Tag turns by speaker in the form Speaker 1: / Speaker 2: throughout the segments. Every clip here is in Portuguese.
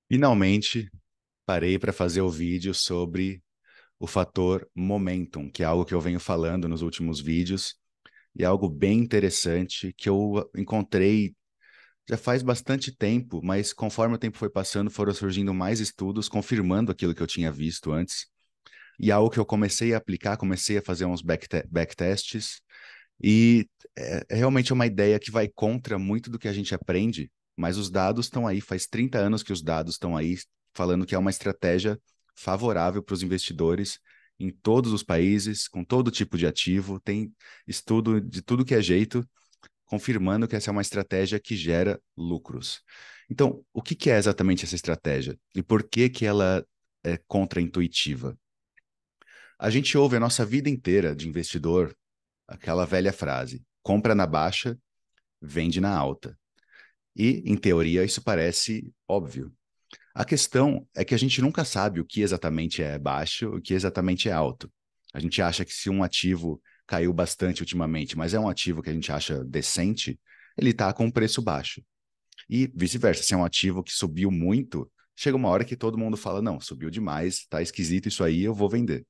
Speaker 1: Finalmente, parei para fazer o vídeo sobre o fator momentum, que é algo que eu venho falando nos últimos vídeos, e é algo bem interessante que eu encontrei já faz bastante tempo, mas conforme o tempo foi passando, foram surgindo mais estudos confirmando aquilo que eu tinha visto antes, e é algo que eu comecei a aplicar, comecei a fazer uns backtests, e é realmente uma ideia que vai contra muito do que a gente aprende, mas os dados estão aí, faz 30 anos que os dados estão aí falando que é uma estratégia favorável para os investidores em todos os países, com todo tipo de ativo, tem estudo de tudo que é jeito, confirmando que essa é uma estratégia que gera lucros. Então, o que que é exatamente essa estratégia? E por que que ela é contraintuitiva? A gente ouve a nossa vida inteira de investidor aquela velha frase: compra na baixa, vende na alta. E, em teoria, isso parece óbvio. A questão é que a gente nunca sabe o que exatamente é baixo, o que exatamente é alto. A gente acha que se um ativo caiu bastante ultimamente, mas é um ativo que a gente acha decente, ele está com um preço baixo. E vice-versa, se é um ativo que subiu muito, chega uma hora que todo mundo fala: não, subiu demais, tá esquisito isso aí, eu vou vender.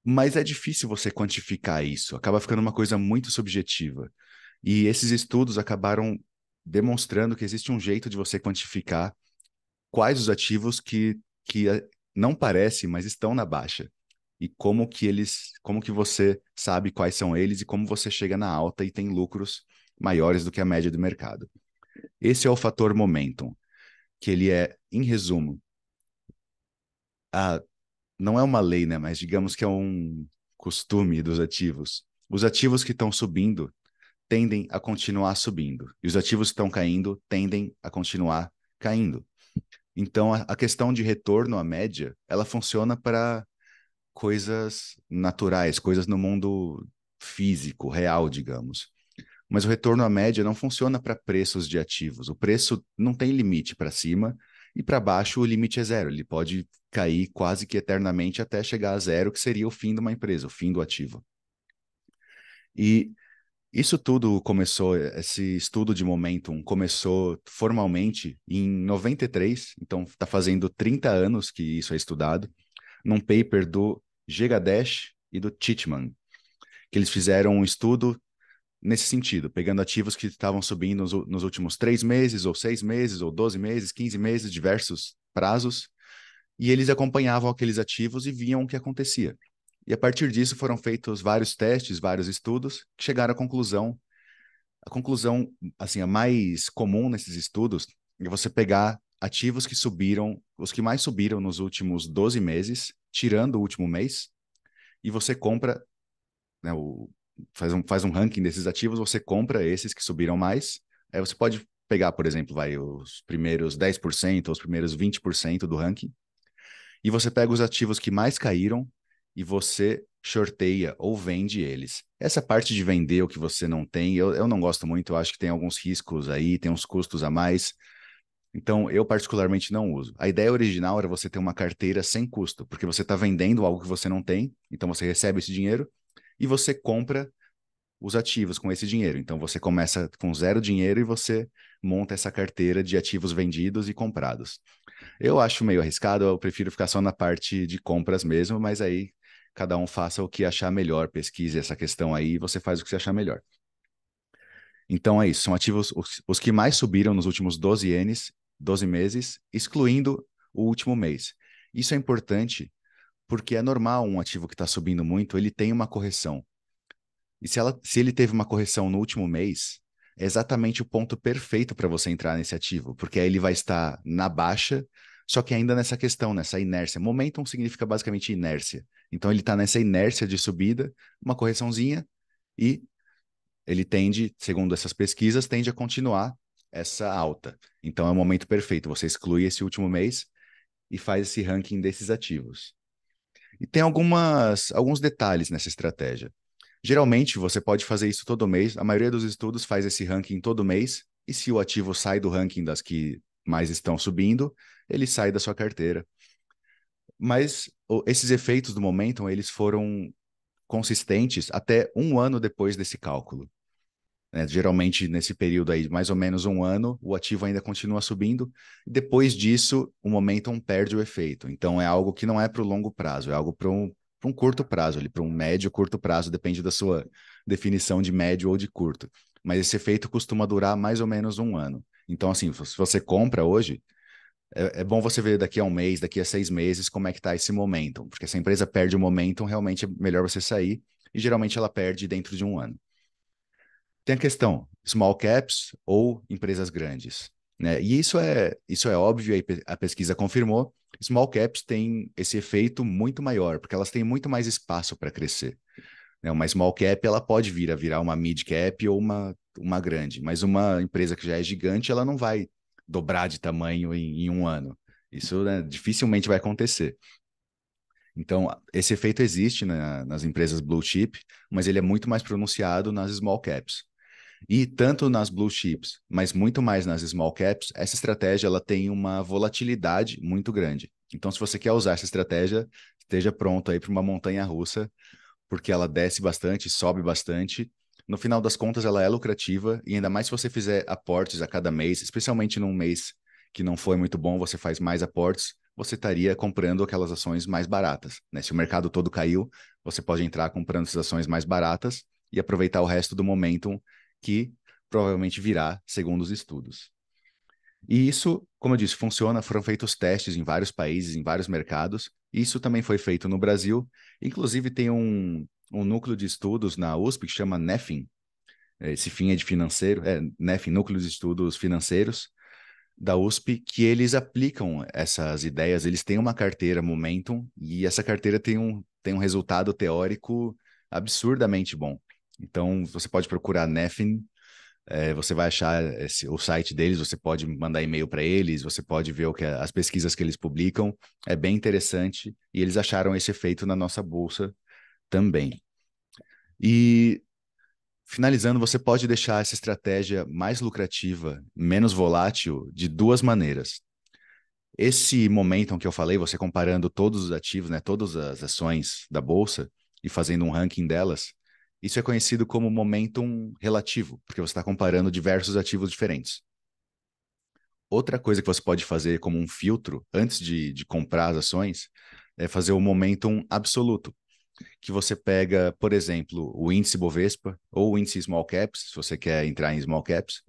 Speaker 1: Mas é difícil você quantificar isso, acaba ficando uma coisa muito subjetiva. E esses estudos acabaram demonstrando que existe um jeito de você quantificar quais os ativos que não parecem, mas estão na baixa. E como que você sabe quais são eles e como você chega na alta e tem lucros maiores do que a média do mercado. Esse é o fator momentum, que ele é, em resumo, a, não é uma lei, né, mas digamos que é um costume dos ativos. Os ativos que estão subindo tendem a continuar subindo, e os ativos que estão caindo tendem a continuar caindo. Então, a questão de retorno à média, ela funciona para coisas naturais, coisas no mundo físico, real, digamos. Mas o retorno à média não funciona para preços de ativos. O preço não tem limite para cima e para baixo o limite é zero. Ele pode cair quase que eternamente até chegar a zero, que seria o fim de uma empresa, o fim do ativo. E isso tudo começou, esse estudo de momentum começou formalmente em 93, então está fazendo 30 anos que isso é estudado, num paper do Gegadash e do Titchman, que eles fizeram um estudo nesse sentido, pegando ativos que estavam subindo nos últimos 3 meses, ou 6 meses, ou 12 meses, 15 meses, diversos prazos, e eles acompanhavam aqueles ativos e viam o que acontecia. E a partir disso foram feitos vários testes, vários estudos, que chegaram à conclusão. A conclusão, assim, a mais comum nesses estudos é você pegar ativos que subiram, os que mais subiram nos últimos 12 meses, tirando o último mês, e você compra, né, faz um ranking desses ativos, você compra esses que subiram mais. Aí você pode pegar, por exemplo, vai, os primeiros 10%, os primeiros 20% do ranking, e você pega os ativos que mais caíram e você shorteia ou vende eles. Essa parte de vender o que você não tem, eu não gosto muito, eu acho que tem alguns riscos aí, tem uns custos a mais. Então, eu particularmente não uso. A ideia original era você ter uma carteira sem custo, porque você está vendendo algo que você não tem, então você recebe esse dinheiro e você compra os ativos com esse dinheiro. Então, você começa com zero dinheiro e você monta essa carteira de ativos vendidos e comprados. Eu acho meio arriscado, eu prefiro ficar só na parte de compras mesmo, mas aí cada um faça o que achar melhor, pesquise essa questão aí e você faz o que você achar melhor. Então é isso, são ativos os que mais subiram nos últimos 12 meses, excluindo o último mês. Isso é importante porque é normal um ativo que está subindo muito, ele tem uma correção. E se ele teve uma correção no último mês, é exatamente o ponto perfeito para você entrar nesse ativo, porque aí ele vai estar na baixa, só que ainda nessa questão, nessa inércia. Momentum significa basicamente inércia. Então ele está nessa inércia de subida, uma correçãozinha, e ele tende, segundo essas pesquisas, tende a continuar essa alta. Então é o momento perfeito. Você exclui esse último mês e faz esse ranking desses ativos. E tem alguns detalhes nessa estratégia. Geralmente, você pode fazer isso todo mês. A maioria dos estudos faz esse ranking todo mês. E se o ativo sai do ranking das que mais estão subindo, ele sai da sua carteira. Mas esses efeitos do momentum, eles foram consistentes até um ano depois desse cálculo. né? Geralmente, nesse período aí, mais ou menos um ano, o ativo ainda continua subindo. Depois disso, o momentum perde o efeito. Então, é algo que não é para o longo prazo, é algo para um curto prazo, para um médio, curto prazo, depende da sua definição de médio ou de curto. Mas esse efeito costuma durar mais ou menos um ano. Então, assim, se você compra hoje, é bom você ver daqui a um mês, daqui a 6 meses, como é que está esse momentum. Porque se a empresa perde o momentum, realmente é melhor você sair. E geralmente ela perde dentro de um ano. Tem a questão, small caps ou empresas grandes, né? E isso é óbvio, a pesquisa confirmou. Small caps têm esse efeito muito maior, porque elas têm muito mais espaço para crescer, né? Uma small cap, ela pode vir a virar uma mid cap ou uma grande, mas uma empresa que já é gigante, ela não vai dobrar de tamanho em um ano. Isso, né, dificilmente vai acontecer. Então, esse efeito existe nas empresas blue chip, mas ele é muito mais pronunciado nas small caps. E tanto nas blue chips, mas muito mais nas small caps, essa estratégia ela tem uma volatilidade muito grande. Então, se você quer usar essa estratégia, esteja pronto aí para uma montanha russa, porque ela desce bastante, sobe bastante. No final das contas, ela é lucrativa, e ainda mais se você fizer aportes a cada mês, especialmente num mês que não foi muito bom, você faz mais aportes, você estaria comprando aquelas ações mais baratas, né? Se o mercado todo caiu, você pode entrar comprando essas ações mais baratas e aproveitar o resto do momentum que provavelmente virá, segundo os estudos. E isso, como eu disse, funciona. Foram feitos testes em vários países, em vários mercados. Isso também foi feito no Brasil. Inclusive, tem um núcleo de estudos na USP que chama NEFIN. Esse fim é de financeiro, NEFIN, Núcleo de Estudos Financeiros, da USP, que eles aplicam essas ideias. Eles têm uma carteira Momentum e essa carteira tem um resultado teórico absurdamente bom. Então, você pode procurar NEFIN, você vai achar o site deles, você pode mandar e-mail para eles, você pode ver as pesquisas que eles publicam. É bem interessante e eles acharam esse efeito na nossa bolsa também. E finalizando, você pode deixar essa estratégia mais lucrativa, menos volátil, de duas maneiras. Esse momentum que eu falei, você comparando todos os ativos, né, todas as ações da bolsa e fazendo um ranking delas, isso é conhecido como momentum relativo, porque você está comparando diversos ativos diferentes. Outra coisa que você pode fazer como um filtro antes de comprar as ações é fazer o momentum absoluto, que você pega, por exemplo, o índice Bovespa ou o índice Small Caps, se você quer entrar em Small Caps,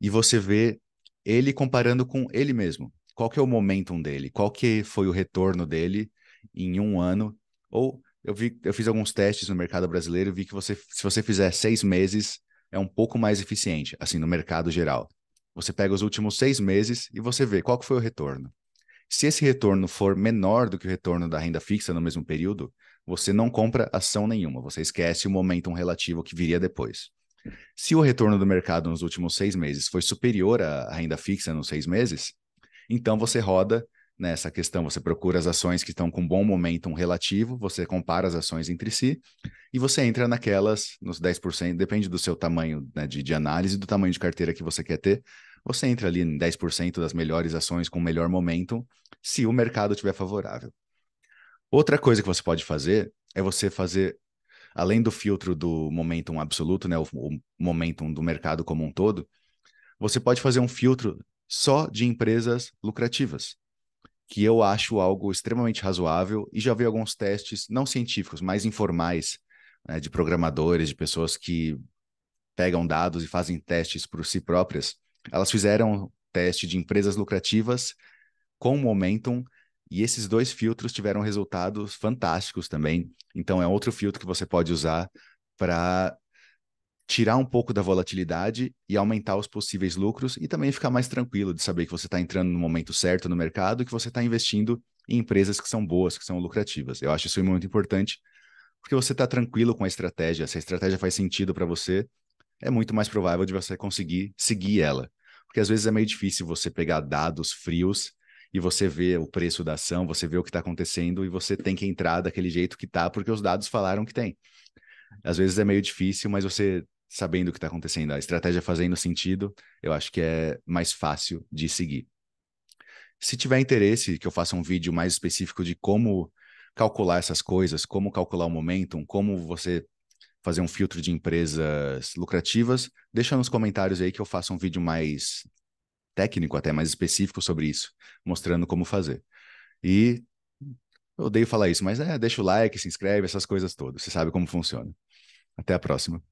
Speaker 1: e você vê ele comparando com ele mesmo. Qual que é o momentum dele? Qual que foi o retorno dele em um ano? Ou eu fiz alguns testes no mercado brasileiro e vi que se você fizer 6 meses, é um pouco mais eficiente, assim, no mercado geral. Você pega os últimos 6 meses e você vê qual que foi o retorno. Se esse retorno for menor do que o retorno da renda fixa no mesmo período, você não compra ação nenhuma, você esquece o momentum relativo que viria depois. Se o retorno do mercado nos últimos 6 meses foi superior à renda fixa nos 6 meses, então você roda nessa questão, você procura as ações que estão com bom momentum relativo, você compara as ações entre si e você entra naquelas, nos 10%, depende do seu tamanho, né, de análise, do tamanho de carteira que você quer ter, você entra ali em 10% das melhores ações com melhor momentum, se o mercado estiver favorável. Outra coisa que você pode fazer é você fazer, além do filtro do momentum absoluto, né, o momentum do mercado como um todo, você pode fazer um filtro só de empresas lucrativas, que eu acho algo extremamente razoável e já vi alguns testes não científicos, mas informais, né, de programadores, de pessoas que pegam dados e fazem testes por si próprias. Elas fizeram teste de empresas lucrativas com momentum e esses dois filtros tiveram resultados fantásticos também. Então é outro filtro que você pode usar para tirar um pouco da volatilidade e aumentar os possíveis lucros e também ficar mais tranquilo de saber que você está entrando no momento certo no mercado e que você está investindo em empresas que são boas, que são lucrativas. Eu acho isso muito importante, porque você está tranquilo com a estratégia, se a estratégia faz sentido para você, é muito mais provável de você conseguir seguir ela. Porque às vezes é meio difícil você pegar dados frios e você vê o preço da ação, você vê o que está acontecendo e você tem que entrar daquele jeito que tá, porque os dados falaram que tem. Às vezes é meio difícil, mas você sabendo o que está acontecendo, a estratégia fazendo sentido, eu acho que é mais fácil de seguir. Se tiver interesse que eu faça um vídeo mais específico de como calcular essas coisas, como calcular o momentum, como você fazer um filtro de empresas lucrativas, deixa nos comentários aí que eu faço um vídeo mais técnico, até mais específico sobre isso, mostrando como fazer. E eu odeio falar isso, mas deixa o like, se inscreve, essas coisas todas. Você sabe como funciona. Até a próxima.